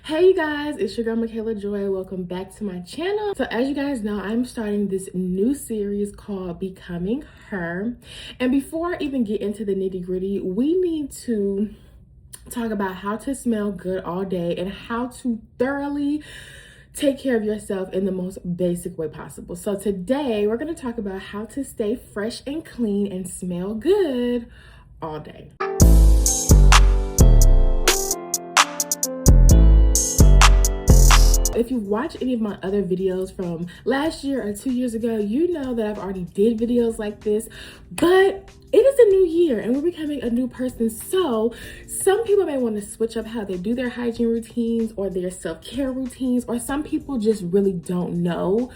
Hey you guys, it's your girl Michaela Joy. Welcome back to my channel. So as you guys know, I'm starting this new series called Becoming Her. And before I even get into the nitty-gritty, we need to talk about how to smell good all day and how to thoroughly take care of yourself in the most basic way possible. So today we're going to talk about how to stay fresh and clean and smell good all day. If you've watched any of my other videos from last year or 2 years ago, you know that I've already did videos like this, but it is a new year and we're becoming a new person. So some people may want to switch up how they do their hygiene routines or their self-care routines, or some people just really don't know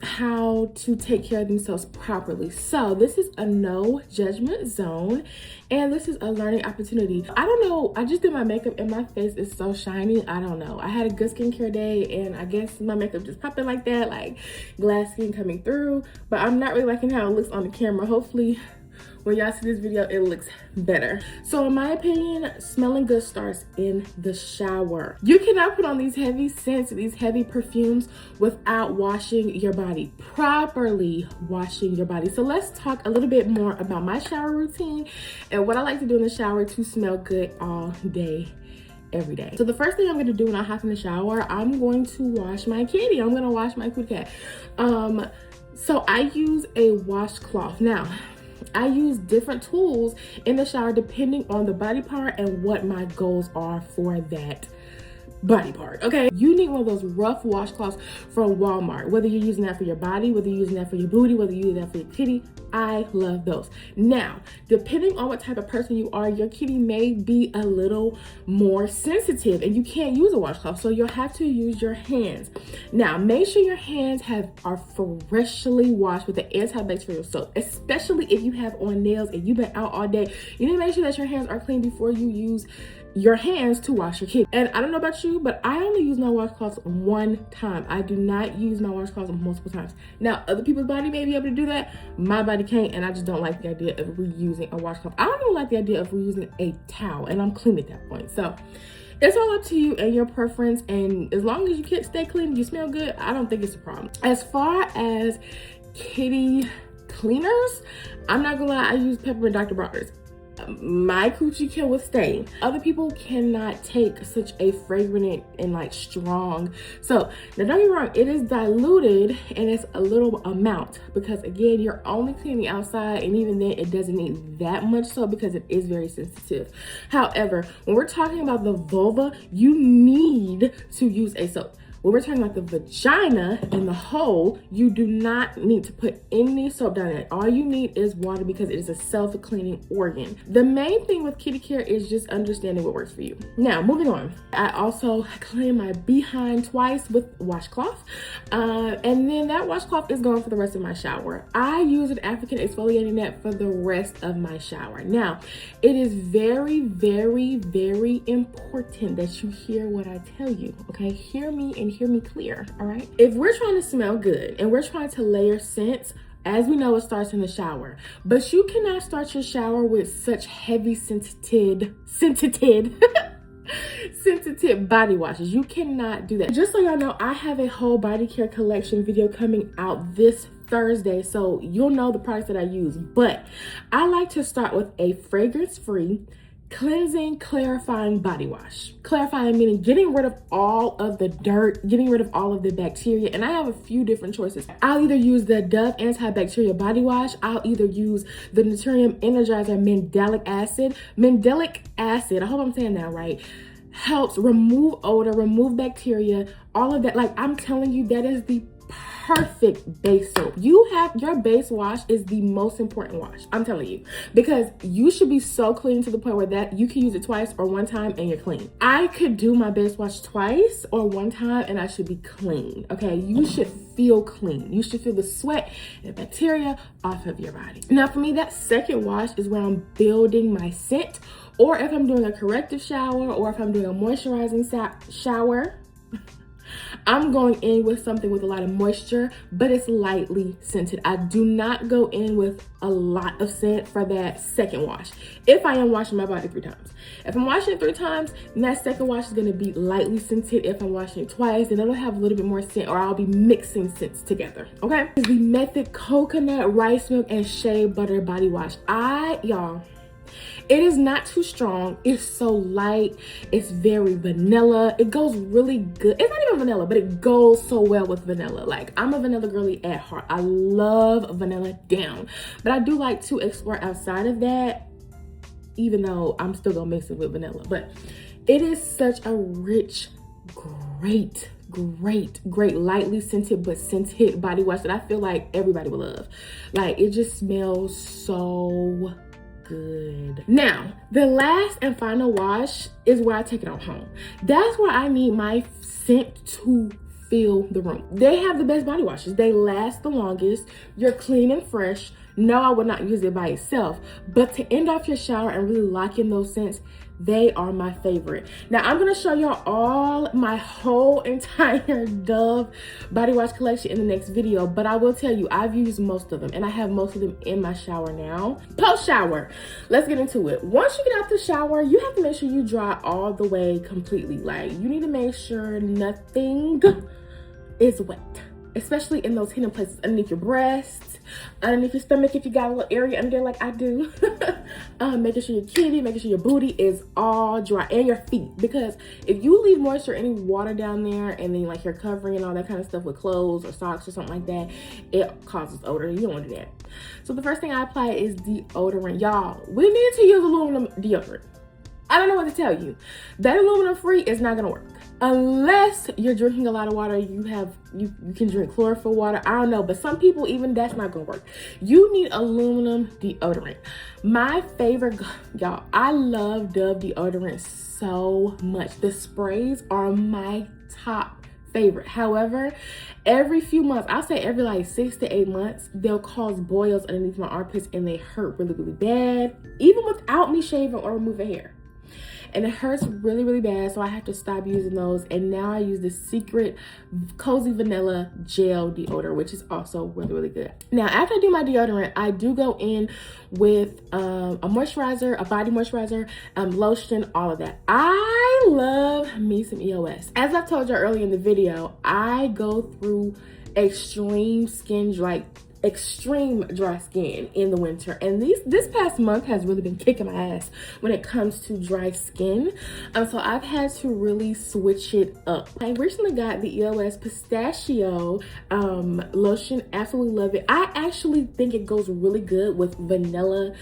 how to take care of themselves properly. So this is a no judgment zone and this is a learning opportunity. I don't know, I just did my makeup and my face is so shiny. I don't know, I had a good skincare day and I guess my makeup just popping like that, like glass skin coming through, but I'm not really liking how it looks on the camera. Hopefully when y'all see this video, it looks better. So in my opinion, smelling good starts in the shower. You cannot put on these heavy scents, these heavy perfumes without washing your body, properly washing your body. So let's talk a little bit more about my shower routine and what I like to do in the shower to smell good all day, every day. So the first thing I'm gonna do when I hop in the shower, I'm going to wash my kitty. I'm gonna wash my kitty cat. So I use a washcloth. Now, I use different tools in the shower depending on the body part and what my goals are for that body part. Okay, you need one of those rough washcloths from Walmart, whether you're using that for your body, whether you're using that for your booty, whether you're using that for your kitty. I love those. Now, depending on what type of person you are, your kitty may be a little more sensitive and you can't use a washcloth, so you'll have to use your hands. Now, make sure your hands are freshly washed with the antibacterial soap, especially if you have on nails and you've been out all day. You need to make sure that your hands are clean before you use your hands to wash your kitty. And I don't know about you, but I only use my washcloths one time. I do not use my washcloths multiple times. Now, other people's body may be able to do that. My body can't, and I just don't like the idea of reusing a washcloth. I don't even like the idea of reusing a towel, and I'm clean at that point. So it's all up to you and your preference, and as long as you can stay clean, you smell good, I don't think it's a problem. As far as kitty cleaners, I'm not gonna lie, I use peppermint Dr. Bronner's. My coochie can withstand. Other people cannot take such a fragrant and like strong soap. Now don't get me wrong, it is diluted and it's a little amount because again, you're only cleaning outside, and even then it doesn't need that much soap because it is very sensitive. However, when we're talking about the vulva, you need to use a soap. When we're talking about the vagina and the hole, you do not need to put any soap down there. All you need is water because it is a self-cleaning organ. The main thing with kitty care is just understanding what works for you. Now, moving on. I also clean my behind twice with washcloth. And then that washcloth is going for the rest of my shower. I use an African exfoliating net for the rest of my shower. Now, it is very, very, very important that you hear what I tell you, okay? Hear me and hear me clear, all right? If we're trying to smell good and we're trying to layer scents, as we know, it starts in the shower, but you cannot start your shower with such heavy sensitive body washes. You cannot do that. Just so y'all know, I have a whole body care collection video coming out this Thursday, so you'll know the products that I use, but I like to start with a fragrance-free cleansing, clarifying body wash. Clarifying meaning getting rid of all of the dirt, getting rid of all of the bacteria, and I have a few different choices. I'll either use the Dove antibacterial body wash, I'll either use the Naturium Energizer Mandelic acid. Mandelic acid, I hope I'm saying that right, helps remove odor, remove bacteria, all of that. Like, I'm telling you, that is the perfect base soap. Your base wash is the most important wash, I'm telling you, because you should be so clean to the point where that you can use it twice or one time and you're clean. I could do my base wash twice or one time and I should be clean. Okay, you should feel clean. You should feel the sweat and bacteria off of your body. Now for me, that second wash is where I'm building my scent, or if I'm doing a corrective shower, or if I'm doing a moisturizing shower. I'm going in with something with a lot of moisture, but it's lightly scented. I do not go in with a lot of scent for that second wash. If I am washing my body 3 times. If I'm washing it 3 times, then that second wash is gonna be lightly scented. If I'm washing it twice, then it'll have a little bit more scent, or I'll be mixing scents together, okay? It's the Method Coconut Rice Milk and Shea Butter Body Wash. Y'all, it is not too strong. It's so light. It's very vanilla. It goes really good. It's not even vanilla, but it goes so well with vanilla. Like, I'm a vanilla girly at heart. I love vanilla down. But I do like to explore outside of that, even though I'm still gonna mix it with vanilla. But it is such a rich, great, lightly scented but scented body wash that I feel like everybody will love. Like, it just smells so good. Now, the last and final wash is where I take it on home. That's where I need my scent to fill the room. They have the best body washes. They last the longest. You're clean and fresh. No, I would not use it by itself, but to end off your shower and really lock in those scents, they are my favorite. Now, I'm gonna show y'all all my whole entire Dove body wash collection in the next video, but I will tell you, I've used most of them, and I have most of them in my shower now. Post shower, let's get into it. Once you get out the shower, you have to make sure you dry all the way completely. Like, you need to make sure nothing is wet, especially in those hidden places underneath your breasts, underneath your stomach if you got a little area under there like I do. Making sure your kitty, making sure your booty is all dry, and your feet, because if you leave moisture, any water down there, and then like you're covering and all that kind of stuff with clothes or socks or something like that, it causes odor. You don't want to do that. So the first thing I apply is deodorant. Y'all, we need to use aluminum deodorant. I don't know what to tell you. That aluminum free is not gonna work. Unless you're drinking a lot of water, you can drink chlorophyll water. I don't know, but some people, even that's not gonna work. You need aluminum deodorant. My favorite, y'all, I love Dove deodorant so much. The sprays are my top favorite. However, every few months, I'll say every like 6 to 8 months, they'll cause boils underneath my armpits and they hurt really, really bad, even without me shaving or removing hair. And it hurts really, really bad, so I have to stop using those. And now I use the Secret Cozy Vanilla Gel Deodorant, which is also really, really good. Now, after I do my deodorant, I do go in with a moisturizer, a body moisturizer, lotion, all of that. I love me some EOS. As I've told you earlier in the video, I go through extreme dry skin in the winter, and this past month has really been kicking my ass when it comes to dry skin. So I've had to really switch it up. I recently got the EOS pistachio lotion. Absolutely love it. I actually think it goes really good with vanilla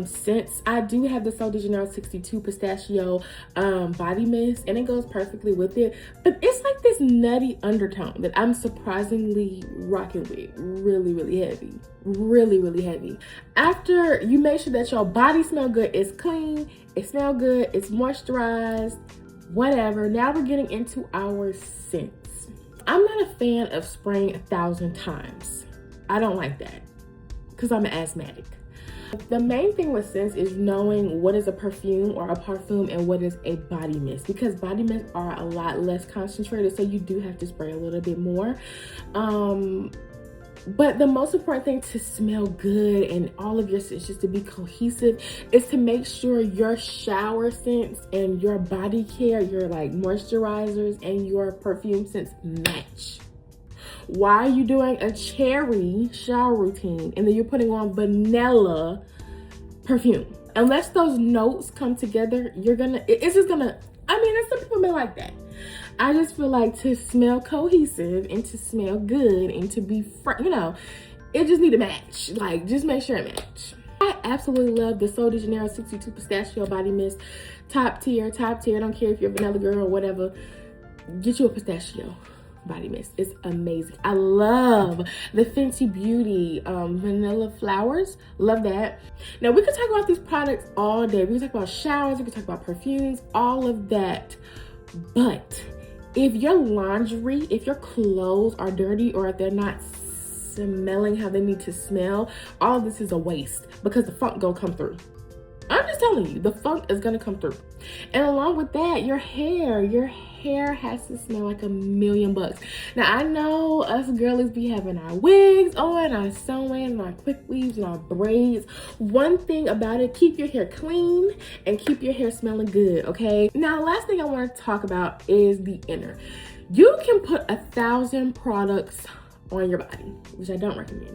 scents. I do have the Sol de Janeiro 62 pistachio body mist, and it goes perfectly with it, but it's like this nutty undertone that I'm surprisingly rocking with. Really heavy, really heavy. After you make sure that your body smell good, it's clean, it smell good, it's moisturized, whatever. Now we're getting into our scents. I'm not a fan of spraying 1,000 times. I don't like that because I'm an asthmatic. The main thing with scents is knowing what is a perfume or a parfum and what is a body mist, because body mists are a lot less concentrated, so you do have to spray a little bit more. But the most important thing to smell good and all of your scents just to be cohesive is to make sure your shower scents and your body care, your like moisturizers and your perfume scents match. Why are you doing a cherry shower routine and then you're putting on vanilla perfume? Unless those notes come together, it's just gonna, I mean, and some people may like that. I just feel like to smell cohesive and to smell good and to be, you know, it just need to match. Like, just make sure it match. I absolutely love the Sol de Janeiro 62 pistachio body mist. Top tier. I don't care if you're a vanilla girl or whatever. Get you a pistachio body mist. It's amazing. I love the Fenty Beauty vanilla flowers. Love that. Now, we could talk about these products all day. We could talk about showers, we could talk about perfumes, all of that. But if your laundry, if your clothes are dirty or if they're not smelling how they need to smell, all of this is a waste because the funk gonna come through. I'm just telling you, the funk is gonna come through. And along with that, your hair has to smell like $1,000,000. Now I know us girlies be having our wigs on, our sewing, our quick weaves, and our braids. One thing about it, keep your hair clean and keep your hair smelling good, okay? Now, the last thing I want to talk about is the inner. You can put 1,000 products on your body, which I don't recommend,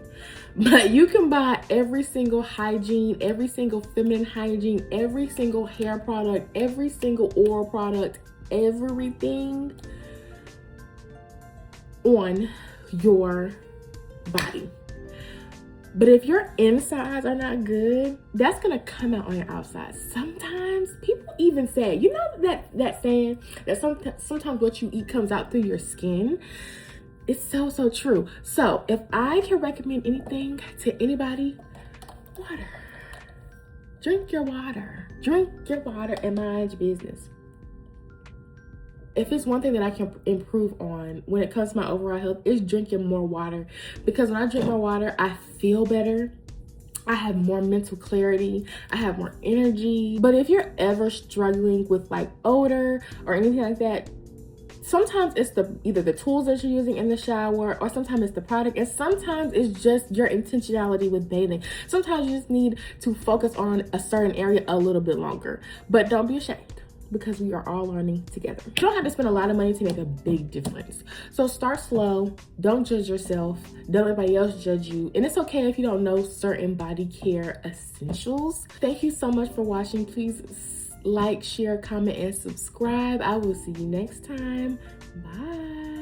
but you can buy every single hygiene, every single feminine hygiene, every single hair product, every single oral product, everything on your body. But if your insides are not good, that's gonna come out on your outside. Sometimes people even say, you know that saying that sometimes what you eat comes out through your skin. It's so true. So if I can recommend anything to anybody, water. Drink your water. Drink your water and mind your business. If it's one thing that I can improve on when it comes to my overall health, is drinking more water. Because when I drink more water, I feel better. I have more mental clarity. I have more energy. But if you're ever struggling with like odor or anything like that, sometimes it's either the tools that you're using in the shower, or sometimes it's the product, and sometimes it's just your intentionality with bathing. Sometimes you just need to focus on a certain area a little bit longer. But don't be ashamed, because we are all learning together. You don't have to spend a lot of money to make a big difference. So start slow, don't judge yourself, don't let anybody else judge you. And it's okay if you don't know certain body care essentials. Thank you so much for watching. Please like, share, comment, and subscribe. I will see you next time. Bye.